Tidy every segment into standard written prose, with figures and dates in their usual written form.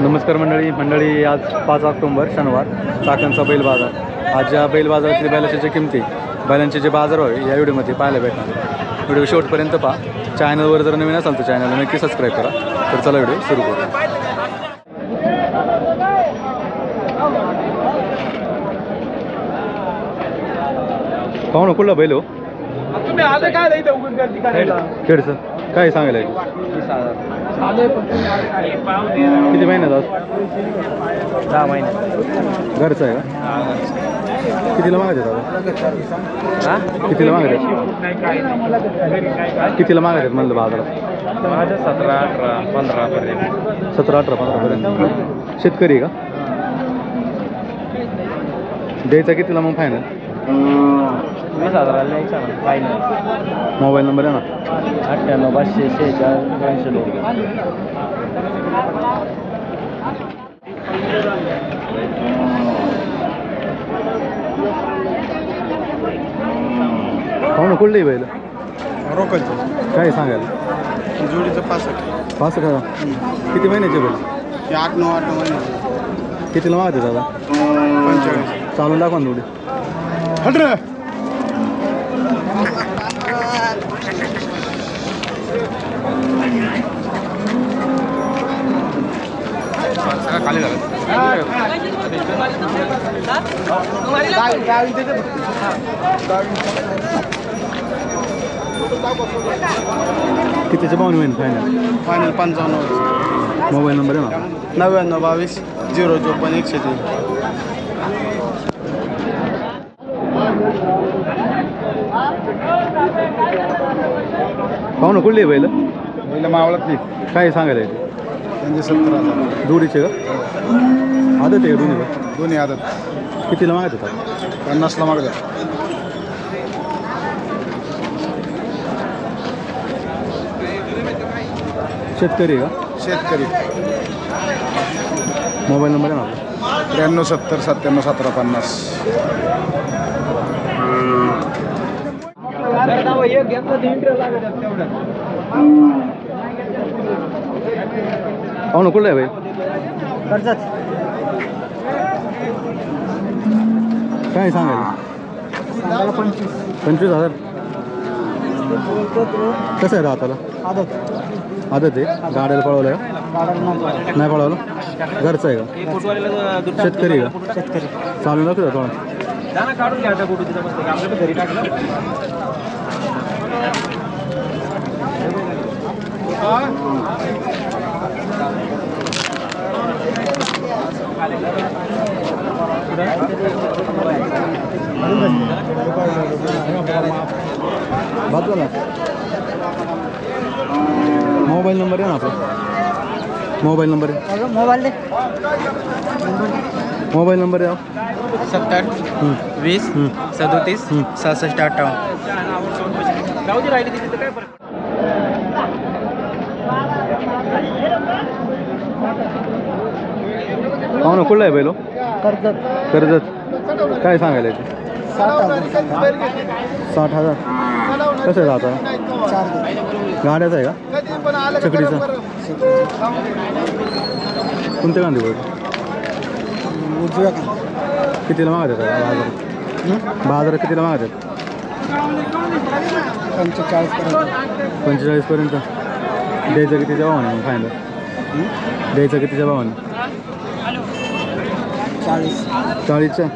नमस्कार मंडळी आज 5 ऑक्टोबर शनिवार चाकणचा बैल बाजार। आज या बैल बाजारातील बैलाच्या किमती बैलांचे जे बाजार होय या व्हिडिओमध्ये पाहायला भेटणार। व्हिडिओ शेवटपर्यंत पहा। चॅनलवर जर नवीन असाल तर चॅनलला नक्की सबस्क्राईब करा। तर चला व्हिडिओ सुरू करू। पाहू कुठला बैल हो तुम्ही आज काय द्यायचं उगून गर्दी करायला खेड सर काय सांगायला 20,000 किती महिन्यात आज 10 महिने घरचं आहे का? कितीला मागायचे दादा? कितीला मागायचे? कितीला मागायचे म्हणलं बाजारात? माझ्या 17, 18, 15 पर्यंत 17, 18, 15 पर्यंत। शेतकरी आहे का? द्यायचा कितीला मग फायनल? 20,000 द्यायचा ना फायनल। मोबाईल नंबर आहे ना? 98 546 82 पाहू ना कुठलंही बैल रोकलचं काय सांगायला? जोडीचं 65 पाच का? किती महिन्याचे बैल? 8-9 महिने कितीला मागते दादा? 45 चालून दाखवा ना थोडी। खाली झालं कितीच्या पाहुणे होईल फायनल? फायनल 55 मोबाईल नंबर आहे ना? 99 22 054 103 पाहू ना कुठली बैल पहिलं मावळतली काय सांगायला येते? त्यांचे 70,000 जोडीचे का? आदत आहे दोन्ही का? दोन्ही आदत कितीला मागत होता? 50ला मागतात। शेतकरी आहे का? शेतकरी मोबाईल नंबर आहे ना? 93 70 97 17 50 पाहू ना कुठला आहे बाई? काय सांगायला? 25,000 कसं आहे राहताला? आदत आहे? गाड्याला पळवलं का? नाही पळवलं? घरचं आहे का? शेतकरी आहे का? शेतकरी चालू नको थोडा काढून घ्या फोटो तिथं मस्त आपल्या घरी टाकलं बाजूला मोबाईल नंबर आहे ना आपला? मोबाईल नंबर आहे? मोबाईल नंबर आहे 70 20 37 67 58 पाहू ना कुठला आहे बैलो? कर्जत कर्जत काय सांगायला येते? 60,000 कसं आहे राहता? गाड्याचं आहे का? चकडीचा कोणत्या गांधी बोल? उजव्या कितीला मागत आहेत बाजारात? कितीला मागत आहेत? 45 पर्यंत। द्यायचं कितीच्या भावाने मग फायनल? द्यायचं कितीच्या भावाने? 40च्या।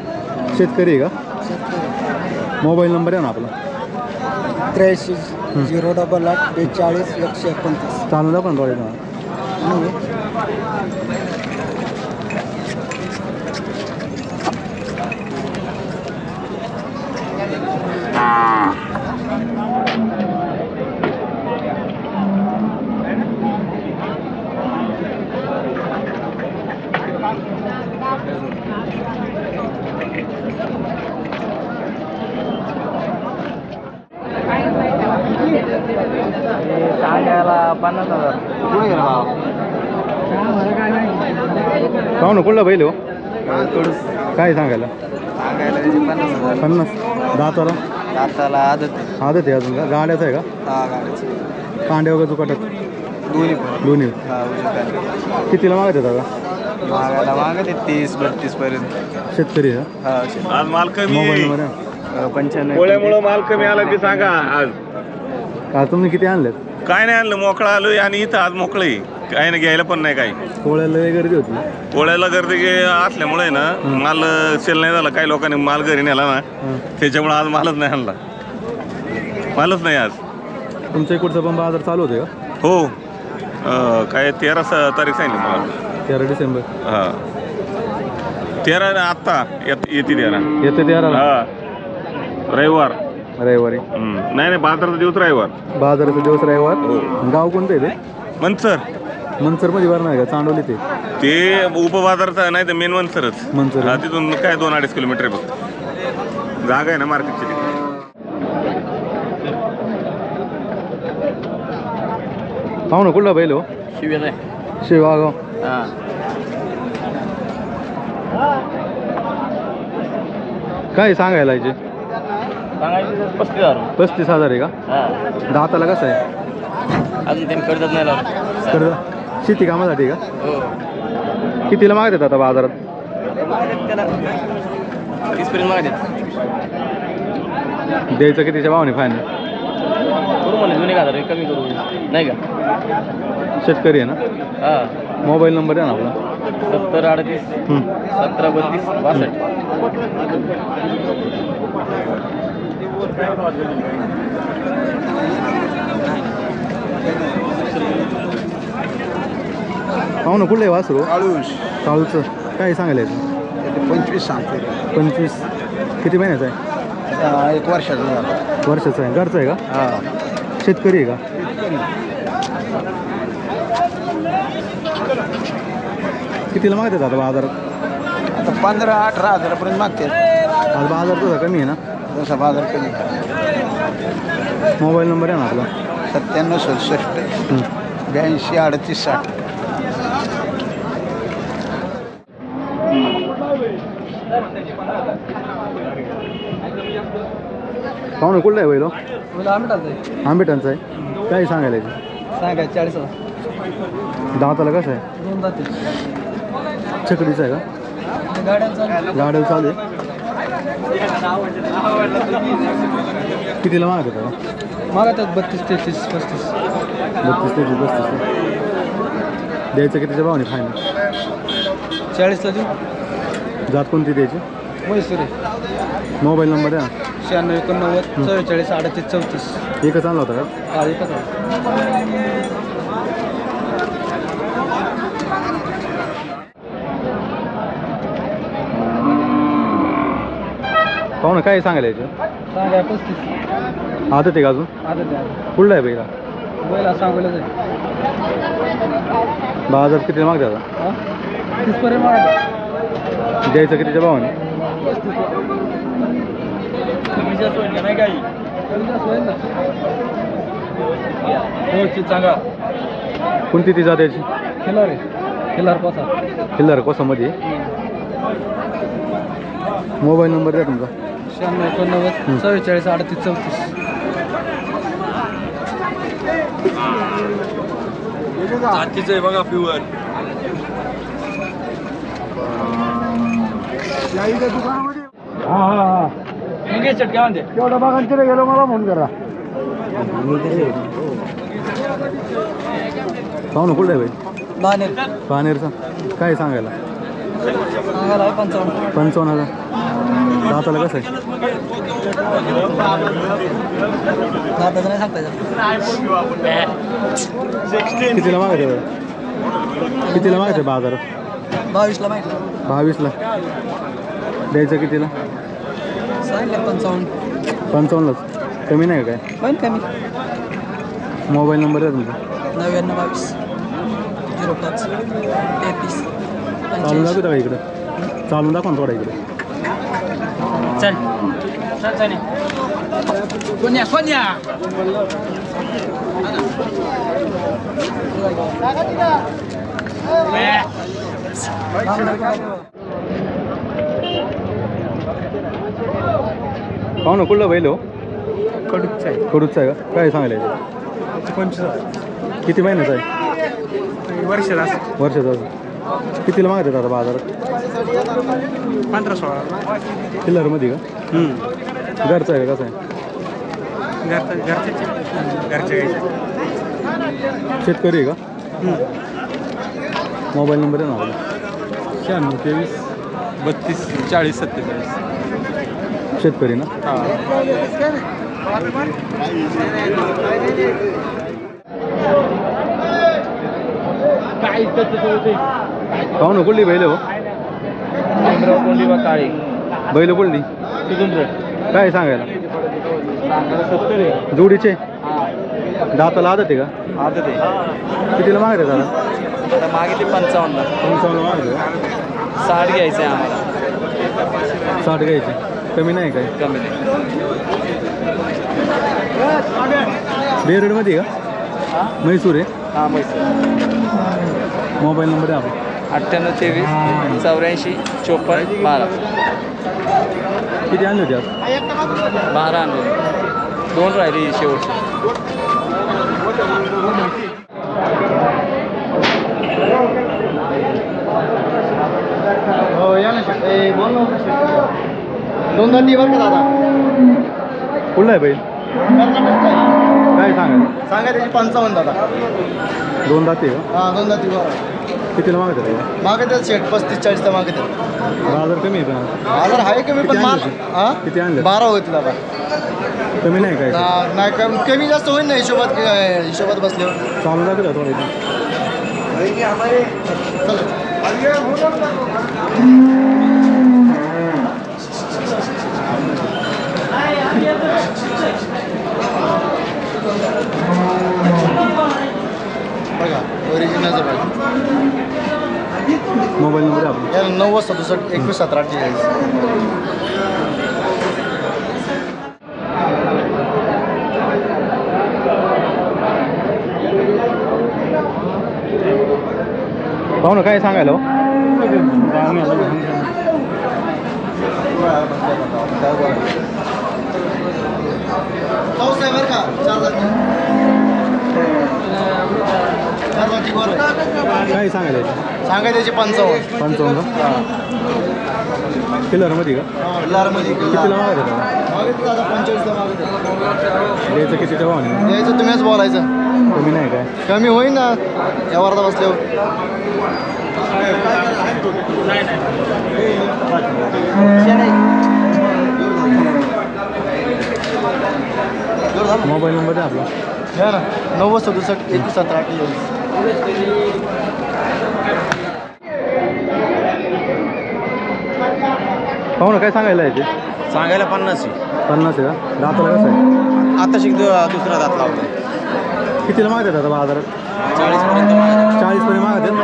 शेतकरी आहे का? मोबाईल नंबर आहे ना आपला? 83 088 42 129 चालू दाखवा ना थोडी ना। सांगायला 50,000 पाहू ना कुठला बैल हो? काय सांगायला? 50 दाताला? दाताला आदत आदत आहे अजून का? गाड्याचं आहे का? हा गाडीचं कांड्या वगैरे चुकटत दोन्ही दोन्ही हा कितीला मागत आहे दादा? मागत 30-32 पर्यंत. शेतकरी आहे हा आज माल कमी मोबाईल नंबर आहे 95. पोळ्यामुळं माल कमी आला ते सांगा. आज का तुम्ही किती आणलेत? काय नाही आणलं, मोकळा आलोय आणि इथं आज मोकळं आहे. काय नाही घ्यायला पण नाही काही. पोळ्याला लय गर्दी होती. पोळ्याला गर्दी असल्यामुळे ना माल सेल नाही झाला. काही लोकांनी माल घरी नेला ना, त्याच्यामुळे आज मालच नाही आणला. मालच नाही आज. तुमच्या इकडचं पण बाजार चालू होते का? हो काय 13 तारीख सांगितली मला. 13 डिसेंबर. हां 13 आत्ता येते 13. येते 13 हा रविवार. रविवारी. नाही नाही बाजाराचा दिवस रविवार. बाजाराचा दिवस रविवार. गाव कोणतं आहे ते? मनसर. मनसर मध्ये बरं नाही का? चांडोली ते उपबाजारचा नाही तर मेन मनसरच. मनसर. हा तिथून काय 2-2.5 किलोमीटर आहे फक्त. जागा आहे ना मार्केटची. पाहू ना कुठला बैल हो? शिवागाव. काय सांगायला याचे? 35,000 आहे का? दाताला कसं आहे? अजून त्यांनी कर्जत नाही लावलं. कर्ज शेती कामासाठी का? हो. कितीला मागतात आता बाजारात? त्याला 30 पर्यंत मागतात. द्यायचं कितीच्या भावाने फायनल? करू म्हणले 2,000 कमी करू नाही का? शेतकरी आहे ना? हा. मोबाईल नंबर आहे ना आपला? 7038 1732 62. पाहू ना कुठलं आहे वासरू? आळूस चालूचं काय सांगायला याचं? 25 सांगते. 25. किती महिन्याचं आहे? 1 वर्षाचा झाला. वर्षाचं आहे. घरचं आहे का? हा. शेतकरी आहे का? कितीला मागतात आता बाजारात? आता 15-18 हजारापर्यंत मागते. आज बाजार तुझा कमी आहे ना? जसा बाजार कमी. मोबाईल नंबर आहे ना आपला? 9767 82 38 60. पाहू ना कुठला आहे बैल हो? आम्ही आंबेटांचा आहे. काय सांगायला याचे? सांगा 40. दाताला कसं आहे? 2 दाते. छकडीचं आहे का? गाड्या चालू आहे. कितीला मागतात आता? मागतात 32 33 35. 32 33 द्यायचं कितीच्या भावाने फायनल? 40ला देऊ. जात कोणती द्यायची? मैसूर. मोबाईल नंबर आहे ना? 96 89 44 38 34. एकच आणला होता का? हा एकच आहे. पाहू ना काय सांगायला याचं? सांगा 35. आदत आहे का अजून? आता द्या. कुठला आहे बैला? बैला सांगूला जाईल. बाजार कितीला मागतात आता? 30 पर्यंत मागा. द्यायचं कितीच्या भावाने? 35. कमी जास्त होईल का नाही काही? कमी जास्त होईल ना. हो सांगा. कोणती ती जात याची? खिलार आहे. खिलार पासा. किल्लर कोसामध्ये. मोबाईल नंबर द्या तुमचा? 96 89 44 38 34. जातीचं आहे बघा प्युअर. तेवढा बागांकडे गेलो मला फोन करा. पाहू ना कुठला आहे बाई? बानेर. पानेरचा. काय सांगायला? सांगायला 55. 55,000. दाताला कसं आहे? दादाचं नाही सांगता येत. कितीला मागते बाई? कितीला मागते बाजारात? 22ला माहिती. 22ला. द्यायचं कितीला? सांगितलं 55. 55लाच. कमी नाही का काय? पण कमी. मोबाईल नंबर आहे तुमचा? 99 22 05 33 चालून दाखवता का इकडं? चालून दाखवा ना थोडा इकडे. चल चल कोण्या कोण्या. पाहू ना कुठला बैल हो? कडूच आहे. कडूच आहे का? काय सांगायला याचं? 25. किती महिन्याचा आहे? वर्षाला. वर्षाचा. कितीला मागतात आता बाजारात? 15-16. किल्लरमध्ये का? घरचं आहे का कसं आहे? घरचे शेतकरी आहे का? मोबाईल नंबर आहे ना आपला? 96 23 40 47. शेतकरी ना? पाहू ना कुठली बैल हो? काळी बैल कुठली? काय सांगायला? जोडीचे दाताला आदत आहे का? आदत आहे. कितीला मागते दादा? आता मागे ते 55. 55 मागते का? 60 घ्यायचं आहे आम्हाला. 60 घ्यायचे, कमी नाही काय? कमी नाही. बेरडमध्ये का? म्हैसूर आहे? हां म्हैसूर. मोबाईल नंबर आहे आपला? 98 23 84 54 12. किती आणले होते आज? 12 आणले. 2 राहिले शेवटचे. हो या ना बोल ना. 2 दाती बरं का दादा? कुठला आहे बैल? कर्नाटकचा आहे. काय सांगायला? सांगा त्याची 55 दादा. 2 दाते का? हां 2 दाती बरं. कितीला मागते दादा? मागे त्यात 35-40 मागे त्यात. बाजार कमी आहे पण आज. बाजार आहे कमी पण किती माल आणले? हां किती आणले? 12 होतील दादा. कमी नाही काय? नाही कमी जास्त होईल ना हिशोबात बसल्यावर. चालू जाते का थोडं इथे? बघा ओरिजिनलचं बघा. मोबाईल नंबर आहे आपला? या 90 67 21 17 48. पाहू ना काय सांगायला हो? पाऊस आहे बरं का? 4 दाती. 4 दाती बरं. काय सांगायला याची? सांगा त्याची 55. 55 का? किल्लरमध्ये का? लारमध्ये कितीला मागते दादा? मागितलं दादा 45 मागितलं. द्यायचं कितीच्या भावाने? यायचं तुम्हीच बोलायचं. कमी नाही काय? कमी होईल ना या वारदा बसल्यावर. मोबाईल नंबर आहे आपला? घ्या ना 90 67 21 17 48. पाहू ना काय सांगायला आहे ते? सांगायला 50. 50 आहे का? दाताला कसं आहे? आता दुसरा दात लावतो. कितीला मागतात आता बाजारात? 40 पर्यंत. 40 पर्यंत मागतात.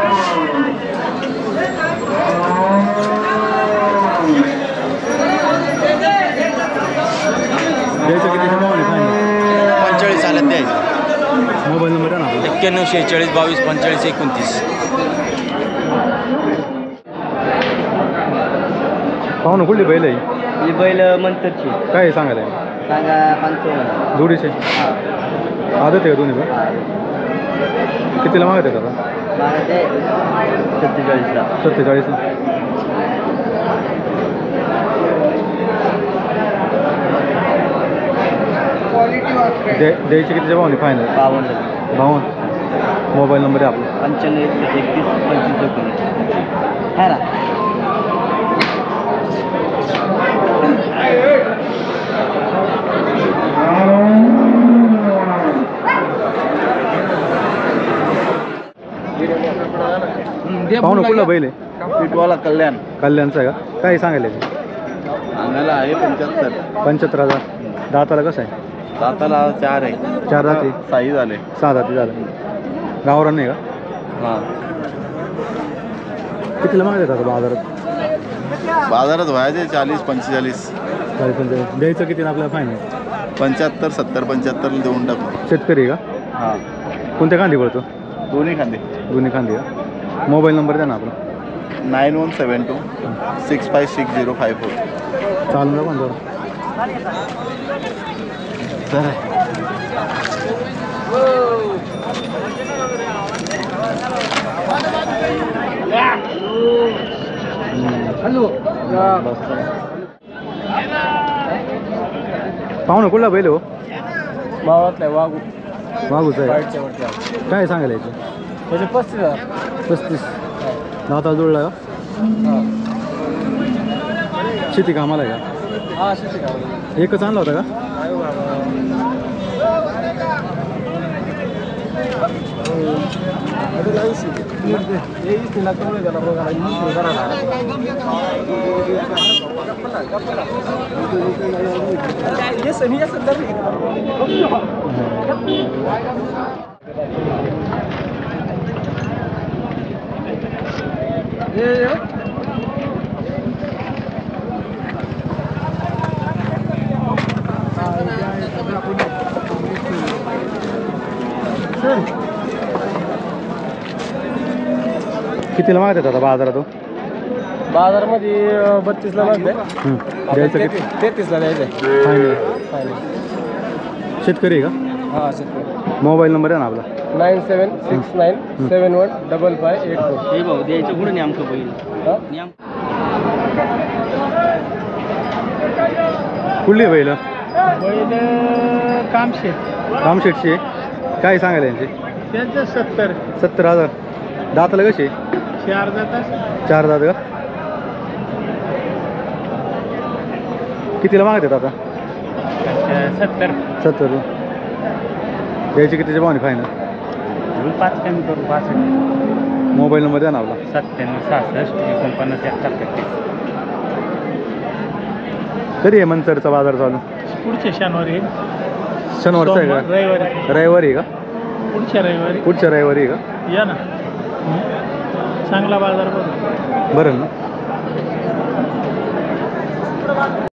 द्यायचं कितीच्या भावाने फायनल? 45 आल्यात द्यायचं. मोबाईल नंबर आहे ना आपला? 91 46 22 45 29. पाहू ना कुठली बैल आहे? ही बैल मंतरची. काय सांगायला आहे? सांगा 55. जोडीचे आदत आहे का दोन्ही पण? कितीला मागतात आता? 47ला. 47ला. द्यायचे कितीच्या भावाने फायनल? 52. मोबाईल नंबर आहे आपला? 95 31 25 है ना. पाहू ना कुठला बैल आहे? पिटवाला कल्याण. कल्याणचा आहे का? काय सांगायला आहे? आम्हाला आहे 75. 75,000. दाताला कसं आहे? दाताला 4 आहे. 4 दाती? 6 झाले. 6 दाती झालं. गावरान नाही का? हां कितीला मागतात आता बाजारात? बाजारात व्हायचे 40 45. 45. द्यायचं किती आपल्याला फायनल? 75 70 75 देऊन टाकू. शेतकरी आहे का? हां कोणत्या कांदी पडतो? दोन्ही खांदे. दोन्ही कांदी का? मोबाईल नंबर द्या ना आपला? 9172 656054. चालून जा पण थोडं. हॅलो पाहुणं कुठला बैल हो? मावातला आहे वाघू वाघूचा आहे वाईटच्या वरती आहे. का? काय सांगायला याचे? त्याचे 35,000. 35. दाता जुळला का? हां शेती कामाला आहे का? हां शेती का एकच आणला होता का? कितीला मागतात आता बाजारात हो? बाजारमध्ये 32ला मागते. द्यायचं किती? 33ला द्यायचं फायनल. शेतकरी आहे का? हां शेतकरी. मोबाईल नंबर आहे ना आपला? 9769715584. हे भाऊ द्यायचं कुठं नेमकं बैल कुठली आहे बैल? बैल कामशेत. कामशेटची आहे. काय सांगायला यांची? त्यांचं 70. 70,000. दाताला कशी? 4 जातात. 4 दात का? कितीला मागतात आता? 70. 70. द्यायची कितीच्या भावाने फायनल? 5 कमी करू 5. मोबाईल नंबर द्या ना आपला? 9766494133. कधी आहे मनसरचा बाजार चालू? पुढच्या शनिवारी शनिवारचा आहे का? रविवारी. रविवारी आहे का? पुढच्या रविवारी पुढच्या रविवारी आहे का? या ना चांगला बाजार बघ. बरं ना.